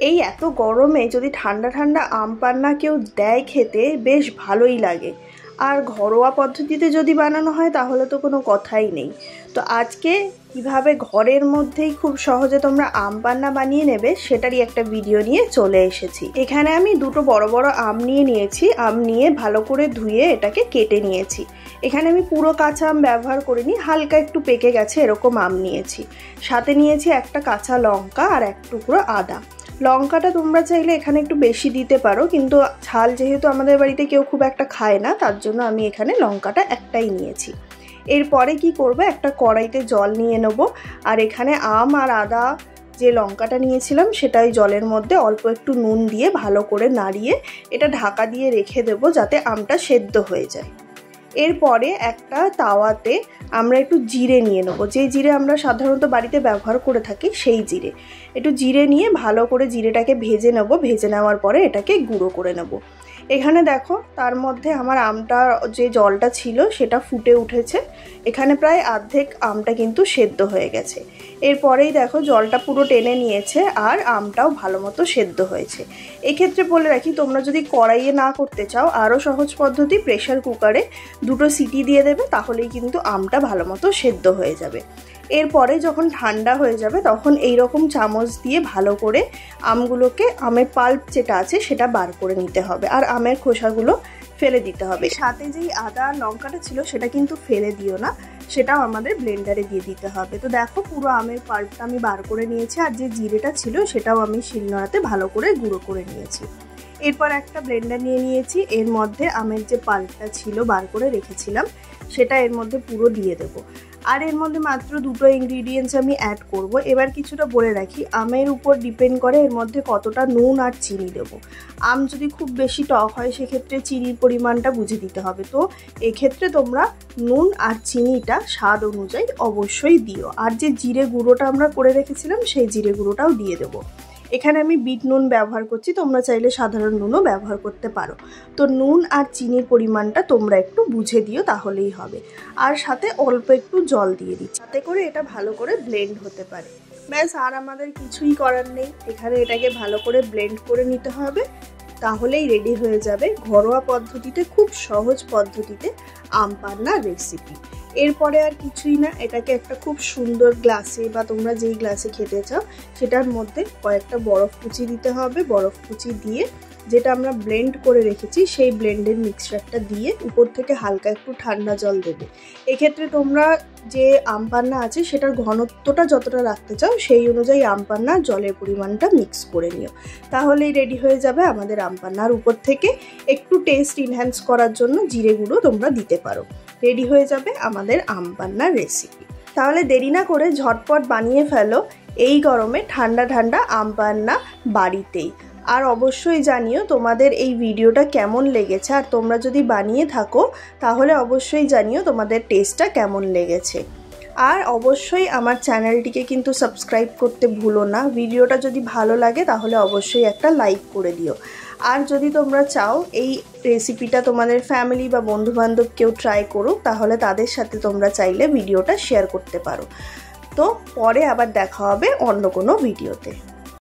এই এত গরমে যদি ঠান্ডা ঠান্ডা আম পান্না কেউ দেয় খেতে বেশ ভালোই লাগে। আর ঘরোয়া পদ্ধতিতে যদি বানানো হয় তাহলে তো কোনো কথাই নেই। তো আজকে কিভাবে ঘরের মধ্যেই খুব সহজে তোমরা আম পান্না বানিয়ে নেবে সেটারই একটা ভিডিও নিয়ে চলে এসেছি। এখানে আমি দুটো বড় বড় আম নিয়েছি। আম নিয়ে ভালো করে ধুয়ে এটাকে কেটে নিয়েছি। এখানে আমি পুরো কাঁচা আম ব্যবহার করিনি, হালকা একটু পেকে গেছে এরকম আম নিয়েছি। সাথে নিয়েছি একটা কাঁচা লঙ্কা আর এক টুকরো আদা। লঙ্কাটা তোমরা চাইলে এখানে একটু বেশি দিতে পারো, কিন্তু ঝাল যেহেতু আমাদের বাড়িতে কেউ খুব একটা খায় না তার জন্য আমি এখানে লঙ্কাটা একটাই নিয়েছি। এরপরে কি করব, একটা কড়াইতে জল নিয়ে নেব। আর এখানে আম আর আদা যে লঙ্কাটা নিয়েছিলাম সেটাই জলের মধ্যে অল্প একটু নুন দিয়ে ভালো করে নাড়িয়ে এটা ঢাকা দিয়ে রেখে দেবো যাতে আমটা সেদ্ধ হয়ে যায়। এরপরে একটা তাওয়াতে আমরা একটু জিরে নিয়ে নেবো, যে জিরে আমরা সাধারণত বাড়িতে ব্যবহার করে থাকি সেই জিরে। একটু জিরে নিয়ে ভালো করে জিরেটাকে ভেজে নেব। ভেজে নেওয়ার পরে এটাকে গুঁড়ো করে নেব। এখানে দেখো তার মধ্যে আমার আমটা যে জলটা ছিল সেটা ফুটে উঠেছে। এখানে প্রায় অর্ধেক আমটা কিন্তু সেদ্ধ হয়ে গেছে। এরপরেই দেখো জলটা পুরো টেনে নিয়েছে আর আমটাও ভালো মতো সেদ্ধ হয়েছে। এক্ষেত্রে বলে রাখি, তোমরা যদি কড়াইয়ে না করতে চাও আরও সহজ পদ্ধতি, প্রেশার কুকারে দুটো সিটি দিয়ে দেবে, তাহলেই কিন্তু আমটা ভালো মতো সেদ্ধ হয়ে যাবে। এরপরে যখন ঠান্ডা হয়ে যাবে তখন এই রকম চামচ দিয়ে ভালো করে আমগুলোকে, আমের পাল্প যেটা আছে সেটা বার করে নিতে হবে আর আমের খোসাগুলো ফেলে দিতে হবে। সাথে যেই আদা আর লঙ্কাটা ছিল সেটা কিন্তু ফেলে দিও না, সেটাও আমাদের ব্লেন্ডারে দিয়ে দিতে হবে। তো দেখো পুরো আমের পাল্পটা আমি বার করে নিয়েছি আর যে জিরেটা ছিল সেটাও আমি শিলনোড়াতে ভালো করে গুঁড়ো করে নিয়েছি। এরপর একটা ব্লেন্ডার নিয়ে নিয়েছি, এর মধ্যে আমের যে পাল্পটা ছিল বার করে রেখেছিলাম সেটা এর মধ্যে পুরো দিয়ে দেবো। আর এর মধ্যে মাত্র দুটো ইনগ্রিডিয়েন্টস আমি অ্যাড করব। এবার কিছুটা বলে রাখি, আমের উপর ডিপেন্ড করে এর মধ্যে কতটা নুন আর চিনি দেবো। আম যদি খুব বেশি টক হয় সেক্ষেত্রে চিনির পরিমাণটা বুঝে দিতে হবে। তো এক্ষেত্রে তোমরা নুন আর চিনিটা স্বাদ অনুযায়ী অবশ্যই দিও। আর যে জিরে গুঁড়োটা আমরা করে রেখেছিলাম সেই জিরে গুঁড়োটাও দিয়ে দেবো। এখানে আমি বিট নুন ব্যবহার করছি, তোমরা চাইলে সাধারণ নুনও ব্যবহার করতে পারো। তো নুন আর চিনির পরিমাণটা তোমরা একটু বুঝে দিও তাহলেই হবে। আর সাথে অল্প একটু জল দিয়ে দিচ্ছি যাতে করে এটা ভালো করে ব্লেন্ড হতে পারে। ব্যাস, আর আমাদের কিছুই করার নেই, এখানে এটাকে ভালো করে ব্লেন্ড করে নিতে হবে, তাহলেই রেডি হয়ে যাবে ঘরোয়া পদ্ধতিতে, খুব সহজ পদ্ধতিতে আম পান্নার রেসিপি। এরপরে আর কিছুই না, এটাকে একটা খুব সুন্দর গ্লাসে বা তোমরা যেই গ্লাসে খেতে চাও সেটার মধ্যে কয়েকটা বরফ কুচি দিতে হবে। বরফ কুচি দিয়ে যেটা আমরা ব্লেন্ড করে রেখেছি সেই ব্লেন্ডের মিক্সচারটা দিয়ে উপর থেকে হালকা একটু ঠান্ডা জল দেবে। এক্ষেত্রে তোমরা যে আম পান্না আছে সেটার ঘনত্বটা যতটা রাখতে চাও সেই অনুযায়ী আম পান্না জলের পরিমাণটা মিক্স করে নিও, তাহলেই রেডি হয়ে যাবে আমাদের আম পান্না। আর উপর থেকে একটু টেস্ট ইনহ্যান্স করার জন্য জিরে গুঁড়ো তোমরা দিতে পারো। রেডি হয়ে যাবে আমাদের আম পান্নার রেসিপি। তাহলে দেরি না করে ঝটপট বানিয়ে ফেলো এই গরমে ঠান্ডা ঠান্ডা আম পান্না বাড়িতেই। আর অবশ্যই জানিও তোমাদের এই ভিডিওটা কেমন লেগেছে, আর তোমরা যদি বানিয়ে থাকো তাহলে অবশ্যই জানিও তোমাদের টেস্টটা কেমন লেগেছে। আর অবশ্যই আমার চ্যানেলটিকে কিন্তু সাবস্ক্রাইব করতে ভুলো না। ভিডিওটা যদি ভালো লাগে তাহলে অবশ্যই একটা লাইক করে দিও। আর যদি তোমরা চাও এই রেসিপিটা তোমাদের ফ্যামিলি বা বন্ধুবান্ধব কেউ ট্রাই করুক তাহলে তাদের সাথে তোমরা চাইলে ভিডিওটা শেয়ার করতে পারো। তো পরে আবার দেখা হবে অন্য কোনো ভিডিওতে।